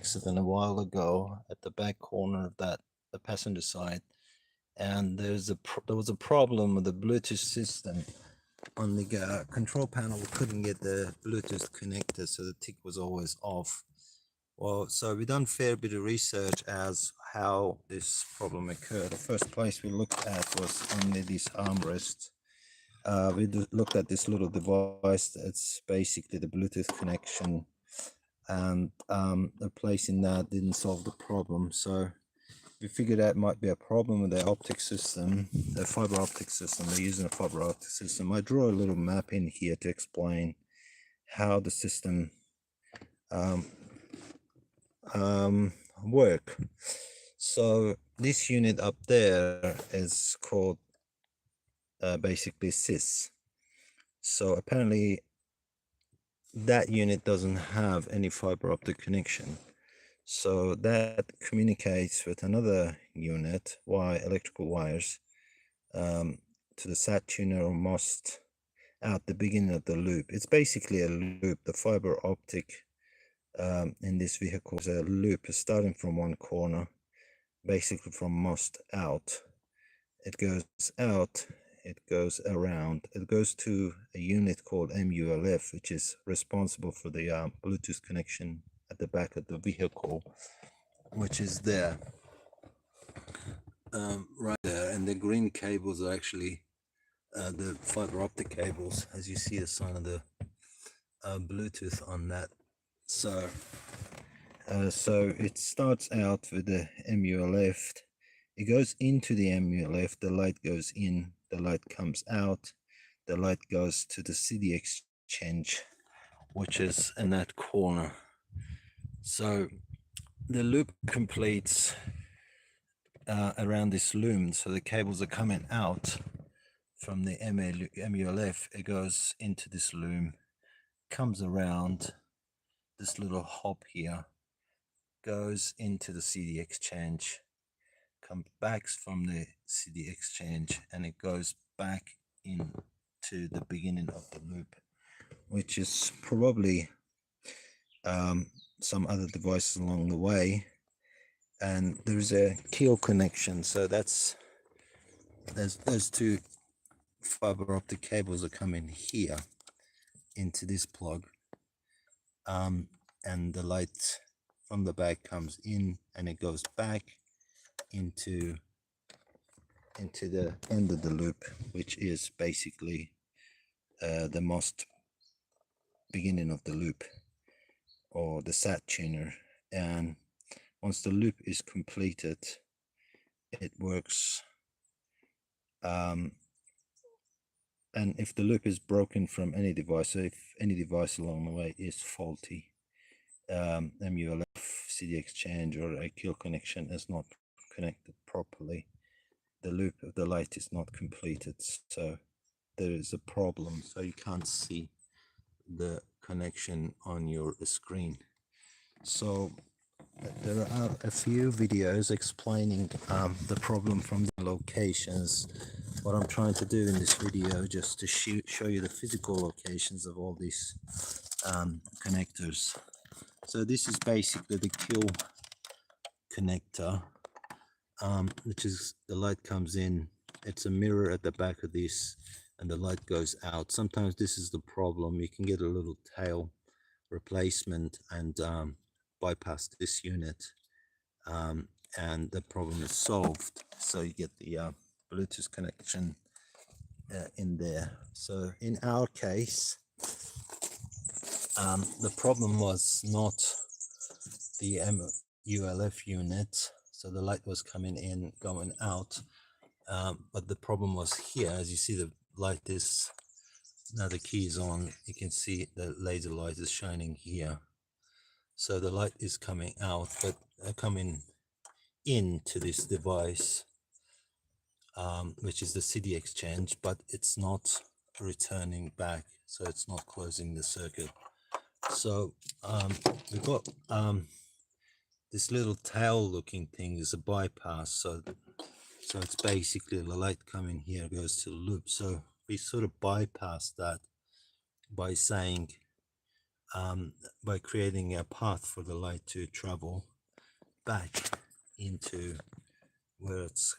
accident a while ago at the back corner of the passenger side, and there was a problem with the Bluetooth system on the control panel. We couldn't get the Bluetooth connector, so the tick was always off. Well, so we done a fair bit of research as how this problem occurred. The first place we looked at was only this armrest. We looked at this little device that's basically the Bluetooth connection, and replacing that didn't solve the problem. So we figured out might be a problem with the optic system, the fiber optic system. They're using a fiber optic system. I draw a little map in here to explain how the system work. So this unit up there is called basically sys. So apparently that unit doesn't have any fiber optic connection, so that communicates with another unit electrical wires to the sat tuner almost out the beginning of the loop. It's basically a loop. The fiber optic in this vehicle is a loop starting from one corner, basically from most out. It goes out, it goes around, it goes to a unit called MULF, which is responsible for the Bluetooth connection at the back of the vehicle, which is there, right there. And the green cables are actually the fiber optic cables, as you see the sign of the Bluetooth on that. So it starts out with the MULF. It goes into the MULF, the light goes in, the light comes out, the light goes to the CD exchange, which is in that corner. So the loop completes around this loom. So the cables are coming out from the MULF. It goes into this loom, comes around this little hop here, goes into the CD exchange, comes back from the CD exchange, and it goes back into the beginning of the loop, which is probably some other devices along the way. And there's a keel connection, so there's those two fiber optic cables are coming here into this plug, and the light from the back comes in and it goes back into the end of the loop, which is basically the most beginning of the loop, or the sat tuner. And once the loop is completed, it works. And if the loop is broken from any device, so if any device along the way is faulty, MULF, CD exchange, or a keel connection is not connected properly, the loop of the light is not completed, so there is a problem, so you can't see the connection on your screen. So there are a few videos explaining the problem from the locations. What I'm trying to do in this video, just to show you the physical locations of all these connectors. So this is basically the keel connector, which is the light comes in, it's a mirror at the back of this, and the light goes out. Sometimes this is the problem. You can get a little tail replacement and bypass this unit, and the problem is solved. So you get the Bluetooth connection in there. So in our case, the problem was not the MULF unit, so the light was coming in, going out, but the problem was here. As you see, the light is, now the key is on, you can see the laser light is shining here. So the light is coming out, but coming into this device, which is the CD exchange, but it's not returning back, so it's not closing the circuit. So we've got this little tail looking thing is a bypass, so it's basically the light coming here goes to the loop. So we sort of bypass that by saying by creating a path for the light to travel back into where it's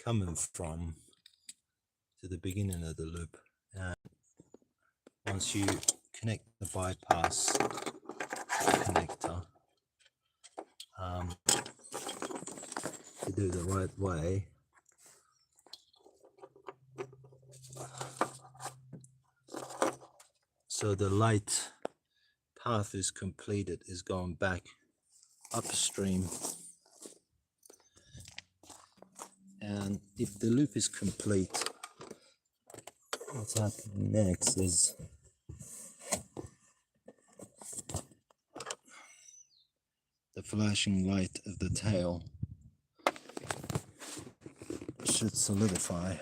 coming from, to the beginning of the loop. And once you connect the bypass connector to do the right way, so the light path is completed, is going back upstream. And if the loop is complete, what's happening next is the flashing light of the tail should solidify.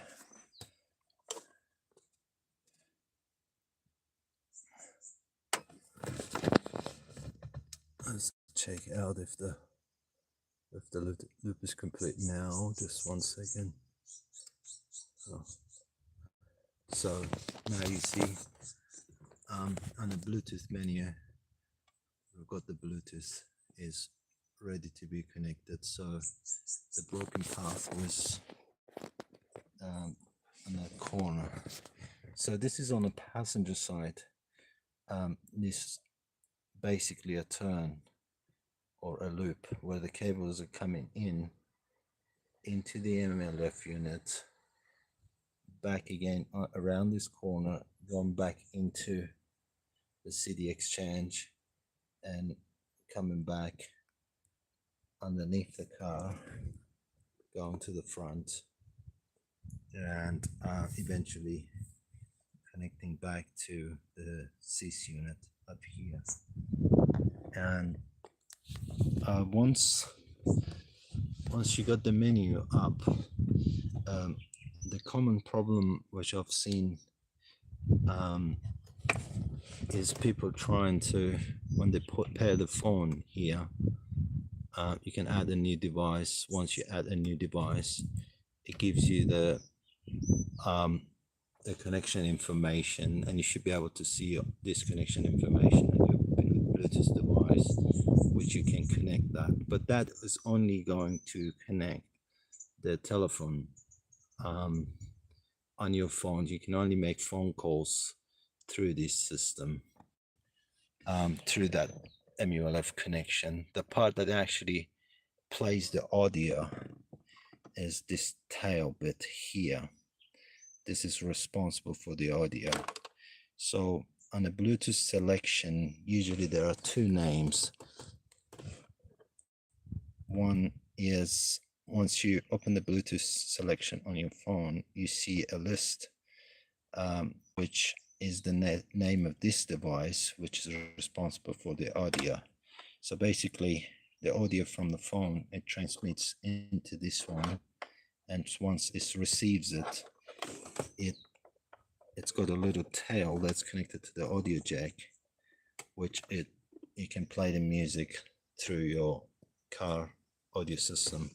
Let's check out if the loop is complete now. Just 1 second. Oh. So now you see on the Bluetooth menu, we've got the Bluetooth is ready to be connected. So the broken path was on the corner. So this is on the passenger side. This is basically a turn or a loop where the cables are coming into the MLF unit, back again around this corner, going back into the CD exchange, and coming back underneath the car, going to the front, and eventually connecting back to the CIS unit up here. And once you got the menu up, the common problem which I've seen is people trying to, when they pair the phone here, you can add a new device. Once you add a new device, it gives you the connection information, and you should be able to see this connection information on your Bluetooth device, which you can connect that. But that is only going to connect the telephone on your phone. You can only make phone calls through this system, through that MULF connection. The part that actually plays the audio is this tail bit here. This is responsible for the audio. So on the Bluetooth selection, usually there are two names. One is, once you open the Bluetooth selection on your phone, you see a list which is the name of this device, which is responsible for the audio. So basically, the audio from the phone, it transmits into this one, and once it receives it, it's got a little tail that's connected to the audio jack, which you can play the music through your car audio system.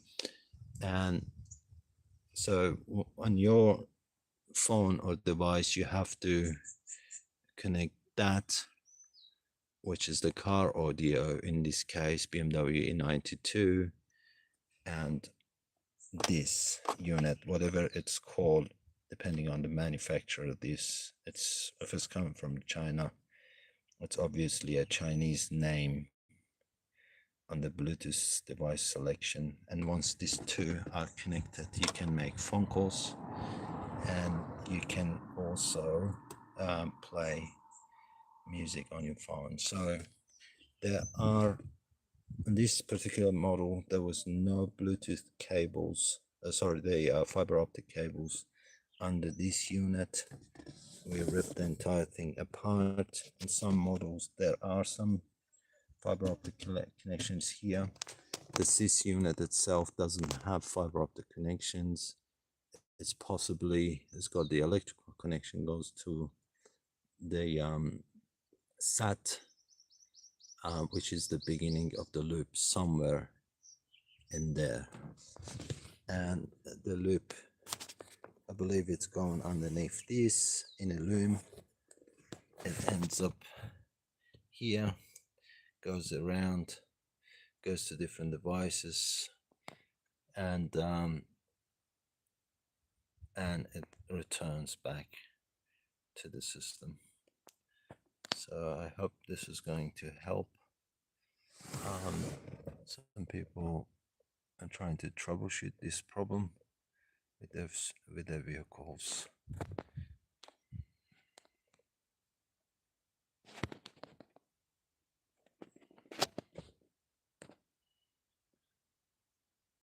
And so on your phone or device, you have to connect that, which is the car audio, in this case BMW E92, and this unit, whatever it's called, depending on the manufacturer of this. If it's coming from China, it's obviously a Chinese name on the Bluetooth device selection. And once these two are connected, you can make phone calls, and you can also play music on your phone. So there are, in this particular model, there was no Bluetooth cables, the fiber optic cables under this unit. We ripped the entire thing apart. In some models there are some fiber optic connections here. The CIS unit itself doesn't have fiber optic connections. It's got the electrical connection, goes to the SAT, which is the beginning of the loop, somewhere in there. And the loop, I believe it's going underneath this in a loom. It ends up here, goes around, goes to different devices, and it returns back to the system. So I hope this is going to help. Some people are trying to troubleshoot this problem with their vehicles.